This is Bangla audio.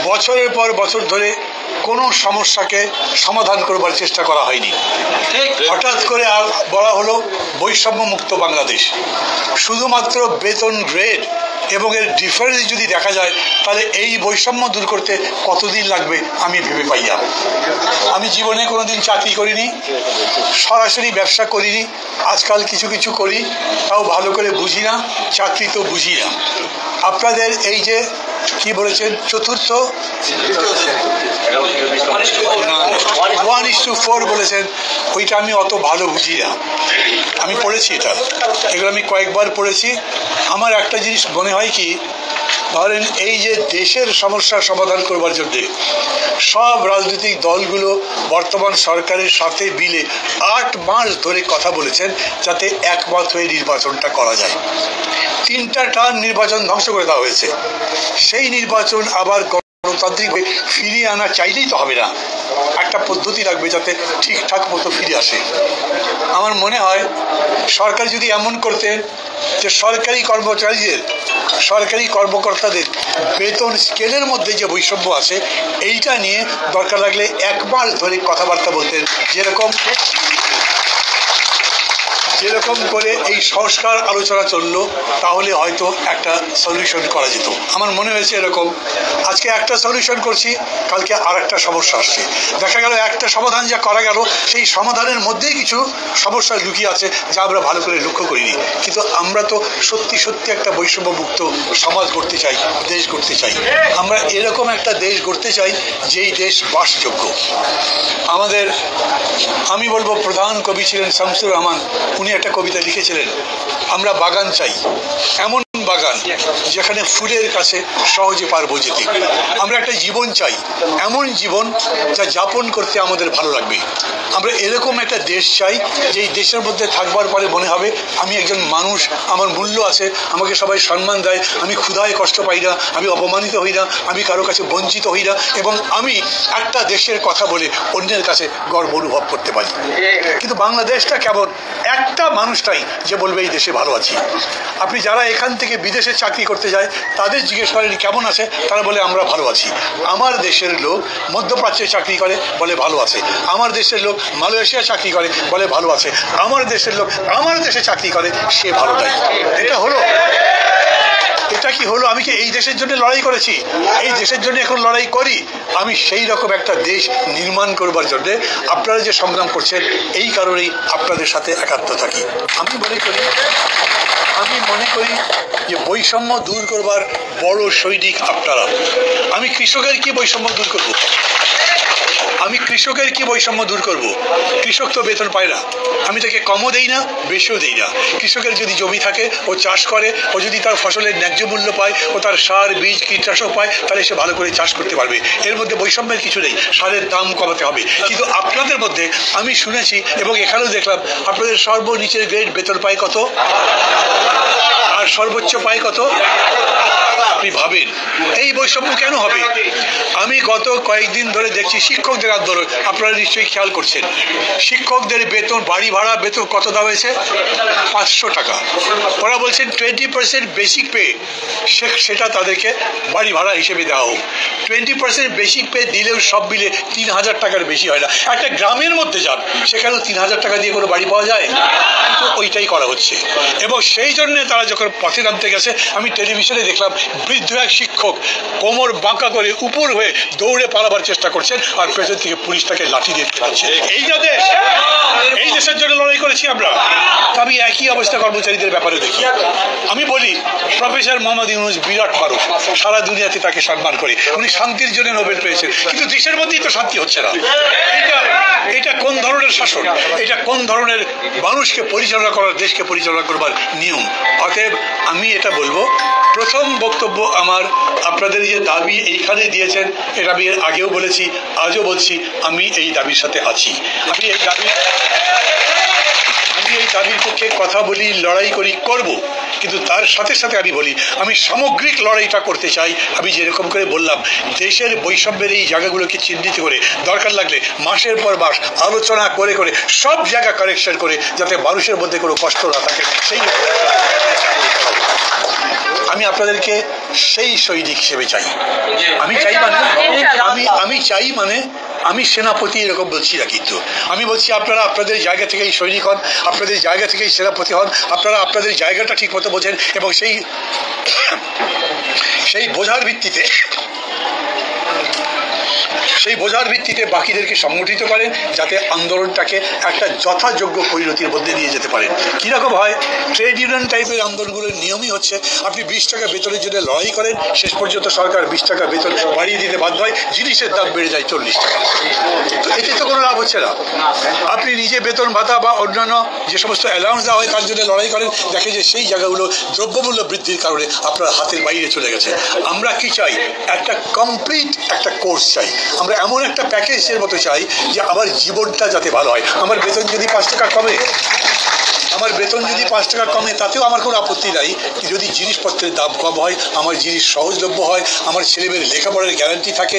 বছরের পর বছর ধরে কোনো সমস্যাকে সমাধান করবার চেষ্টা করা হয়নি। হঠাৎ করে বলা হলো বৈষম্য মুক্ত বাংলাদেশ। শুধুমাত্র বেতন গ্রেড এবং এর ডিফারেন্স যদি দেখা যায় তাহলে এই বৈষম্য দূর করতে কতদিন লাগবে আমি ভেবে পাই না। আমি জীবনে কোনোদিন চাকরি করিনি, সরাসরি ব্যবসা করিনি, আজকাল কিছু কিছু করি, তাও ভালো করে বুঝি না, চাকরি তো বুঝি না। আপনাদের এই যে কি বলেছেন চতুর্থ 1:4 বলেছেন, ওইটা আমি অত ভালো বুঝি না। আমি পড়েছি এগুলো আমি কয়েকবার পড়েছি। আমার একটা জিনিস মনে হয় কি, ধরেন এই যে দেশের সমস্যার সমাধান করবার জন্যে সব রাজনৈতিক দলগুলো বর্তমান সরকারের সাথে মিলে 8 মাস ধরে কথা বলেছেন যাতে একমত হয়ে নির্বাচনটা করা যায়। 3টা টার্ম নির্বাচন ধ্বংস করে দেওয়া হয়েছে। সেই নির্বাচন আবার গণতান্ত্রিকভাবে ফিরিয়ে আনা চাইলেই তো হবে না, একটা পদ্ধতি লাগবে যাতে ঠিকঠাক মতো ফিরে আসে। আমার মনে হয় সরকার যদি এমন করতেন যে সরকারি কর্মচারীদের, সরকারি কর্মকর্তাদের বেতন স্কেলের মধ্যে যে বৈষম্য আছে এইটা নিয়ে দরকার লাগলে 1 মাস ধরে কথাবার্তা বলতেন, যেরকম করে এই সংস্কার আলোচনা চললো, তাহলে হয়তো একটা সলিউশন করা যেত। আমার মনে হয়েছে এরকম, আজকে একটা সলিউশন করছি, কালকে আর একটা সমস্যা আসছে। দেখা গেল একটা সমাধান যা করা গেল সেই সমাধানের মধ্যেই কিছু সমস্যা লুকিয়ে আছে যা আমরা ভালো করে লক্ষ্য করিনি। কিন্তু আমরা তো সত্যি সত্যি একটা বৈষম্য মুক্ত সমাজ গড়তে চাই, দেশ গড়তে চাই। আমরা এরকম একটা দেশ গড়তে চাই যেই দেশ বাসযোগ্য। আমাদের আমি বলবো প্রধান কবি ছিলেন শামসুর রহমান। উনি একটা কবিতা লিখেছিলেন, আমরা বাগান চাই, এমন বাগান যেখানে ফুলের কাছে সহজে পারবো যেতে। আমরা একটা জীবন চাই, এমন জীবন যা যাপন করতে আমাদের ভালো লাগবে। আমরা এরকম একটা দেশ চাই যেই দেশের মধ্যে থাকবার পরে মনে হবে আমি একজন মানুষ, আমার মূল্য আছে, আমাকে সবাই সম্মান দেয়, আমি ক্ষুধায় কষ্ট পাই না, আমি অপমানিত হই না, আমি কারো কাছে বঞ্চিত হই না, এবং আমি একটা দেশের কথা বলে অন্যের কাছে গর্ব অনুভব করতে পারি। কিন্তু বাংলাদেশটা কেমন, একটা মানুষটাই যে বলবে এই দেশে ভালো আছি। আপনি যারা এখান থেকে বিদেশে চাকরি করতে যায় তাদের জিজ্ঞেস করেন কেমন আছে, তারা বলে আমরা ভালো আছি। আমার দেশের লোক মধ্যপ্রাচ্যে চাকরি করে বলে ভালো আছে, আমার দেশের লোক মালয়েশিয়া চাকরি করে বলে ভালো আছে, আমার দেশের লোক আমার দেশে চাকরি করে সে ভালো নাই। এটা হলো, এটা কি হলো? আমি কি এই দেশের জন্য লড়াই করেছি? এই দেশের জন্য এখন লড়াই করি। আমি সেই রকম একটা দেশ নির্মাণ করবার জন্য আপনারা যে সংগ্রাম করছেন এই কারণেই আপনাদের সাথে একাত্ম থাকি। আমি মনে করি যে বৈষম্য দূর করবার বড় সৈনিক আপনারা। আমি কৃষকের কি বৈষম্য দূর করব? আমি কৃষকের কি বৈষম্য দূর করব? কৃষক তো বেতন পায় না, আমি তাকে কমও দেই না বেশিও দেই না। কৃষকের যদি জমি থাকে, ও চাষ করে, ও যদি তার ফসলের ন্যায্য মূল্য পায়, ও তার সার বীজ কীটনাশক পায়, তাহলে সে ভালো করে চাষ করতে পারবে। এর মধ্যে বৈষম্যের কিছু নেই, সারের দাম কমাতে হবে। কিন্তু আপনাদের মধ্যে আমি শুনেছি এবং এখানেও দেখলাম আপনাদের সর্বনিচের গ্রেড বেতন পায় কত আর সর্বোচ্চ পায় কত? আপনি ভাবেন এই বৈষম্য কেন হবে? আমি গত কয়েকদিন ধরে দেখছি শিক্ষকদের আন্দোলন, আপনারা নিশ্চয়ই খেয়াল করছেন। শিক্ষকদের বেতন, বাড়ি ভাড়া বেতন কত দেওয়া হয়েছে? 500 টাকা। ওরা বলছেন 20% বেসিক পে, সেটা তাদেরকে বাড়ি ভাড়া হিসেবে দেওয়া হোক। 20% বেসিক পে দিলেও সব মিলে 3000 টাকার বেশি হয় না। একটা গ্রামের মধ্যে যান, সেখানেও 3000 টাকা দিয়ে কোনো বাড়ি পাওয়া যায়? কিন্তু ওইটাই করা হচ্ছে। এবং সেই জন্যে তারা যখন পথে নামতে গেছে, আমি টেলিভিশনে দেখলাম বৃদ্ধ এক শিক্ষক কোমর বাঁকা করে উপর হয়ে দৌড়ে পালাবার চেষ্টা করছেন, আর পেছন থেকে পুলিশ তাকে লাঠি দিয়ে ফেলছে। এই দেশ, এই দেশের জন্য লড়াই করেছি আমরা। আমি একই অবস্থা কর্মচারীদের ব্যাপারে দেখি। আমি বলি প্রফেসর মোহাম্মদ ইউনূস বিরাট মানুষ, সারা দুনিয়াতে তাকে সম্মান করে, উনি শান্তির জন্য নোবেল পেয়েছেন, কিন্তু দেশের মধ্যেই তো শান্তি হচ্ছে না। এটা কোন ধরনের শাসন? এটা কোন ধরনের মানুষকে পরিচালনা করার, দেশকে পরিচালনা করবার নিয়ম? অতএব আমি এটা বলবো, প্রথম বক্তব্য আমার, আপনাদের যে দাবি এইখানে দিয়েছেন, এটা আমি এর আগেও বলেছি, আজও বলছি, আমি এই দাবির সাথে আছি। আমি এই দাবির পক্ষে কথা বলি, লড়াই করি, করব। কিন্তু তার সাথে সাথে আমি বলি আমি সামগ্রিক লড়াইটা করতে চাই। আমি যেরকম করে বললাম, দেশের বৈষম্যের এই জায়গাগুলোকে চিহ্নিত করে, দরকার লাগলে মাসের পর মাস আলোচনা করে করে সব জায়গা কারেকশন করে, যাতে মানুষের মধ্যে কোনো কষ্ট না থাকে, সেই আমি আপনাদেরকে সেই সৈনিক হিসেবে চাই। আমি চাই মানে চাই মানে আমি সেনাপতি এরকম বলছি না, কিন্তু আমি বলছি আপনারা আপনাদের জায়গা থেকেই সৈনিক হন, আপনাদের জায়গা থেকেই সেনাপতি হন, আপনারা আপনাদের জায়গাটা ঠিক মতো বোঝেন এবং সেই বোঝার ভিত্তিতে বাকিদেরকে সংগঠিত করেন, যাতে আন্দোলনটাকে একটা যথাযোগ্য পরিণতির মধ্যে নিয়ে যেতে পারেন। কীরকম হয়, ট্রেড ইউনিয়ন টাইপের আন্দোলনগুলোর নিয়মই হচ্ছে আপনি 20 টাকা বেতনের জন্য লড়াই করেন, শেষ পর্যন্ত সরকার 20 টাকা বেতন বাড়িয়ে দিতে বাধ্য হয়, জিনিসের দাম বেড়ে যায় 40 টাকা। তো এতে তো কোনো লাভ হচ্ছে না। আপনি নিজে বেতন ভাতা বা অন্যান্য যে সমস্ত অ্যালাউন্স দেওয়া হয় তার জন্য লড়াই করেন, দেখে যে সেই জায়গাগুলো দ্রব্যমূল্য বৃদ্ধির কারণে আপনার হাতের বাইরে চলে গেছে। আমরা কি চাই, একটা কমপ্লিট একটা কোর্স চাই, আমরা এমন একটা প্যাকেজের মতো চাই যে আমার জীবনটা যাতে ভালো হয়। আমার বেতন যদি 5 টাকা কমে তাতেও আমার কোনো আপত্তি নাই, যদি জিনিসপত্রের দাম কম হয়, আমার জিনিস সহজলভ্য হয়, আমার ছেলেমেয়ের লেখাপড়ার গ্যারান্টি থাকে।